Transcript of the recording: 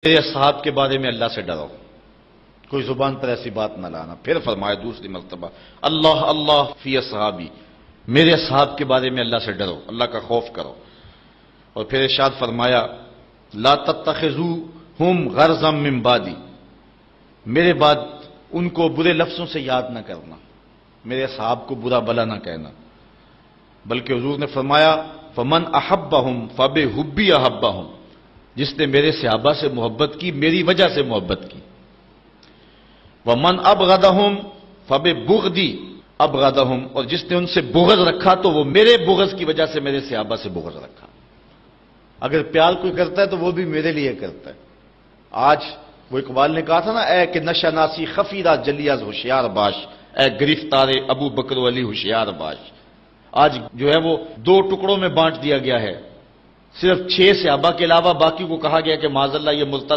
میرے اصحاب کے بارے میں اللہ سے ڈرو، کوئی زبان پر ایسی بات نہ لانا۔ پھر فرمایا دوسری مرتبہ اللہ اللہ فی اصحابی، میرے اصحاب کے بارے میں اللہ سے ڈرو، اللہ کا خوف کرو۔ اور پھر ارشاد فرمایا لا تتخذوہم غرضا من بعدی، میرے بعد ان کو برے لفظوں سے یاد نہ کرنا، میرے اصحاب کو برا بلا نہ کہنا، بلکہ حضور نے فرمایا فمن احبہم فبحبی احبہم، جس نے میرے صحابہ سے محبت کی میری وجہ سے محبت کی، ومن ابغضہم فببغضی ابغضہم، اور جس نے ان سے بغض رکھا تو وہ میرے بغض کی وجہ سے میرے صحابہ سے بغض رکھا۔ اگر پیار کوئی کرتا ہے تو وہ بھی میرے لیے کرتا ہے۔ آج وہ اقبال نے کہا تھا نا، اے کہ نشہ ناسی خفیرہ جلیاز ہوشیار باش، اے گرفتار ابو بکر علی ہوشیار باش۔ آج جو ہے وہ دو ٹکڑوں میں بانٹ دیا گیا ہے، صرف 6 صحابہ کے علاوہ باقی کو کہا گیا کہ معاذ اللہ یہ مرتد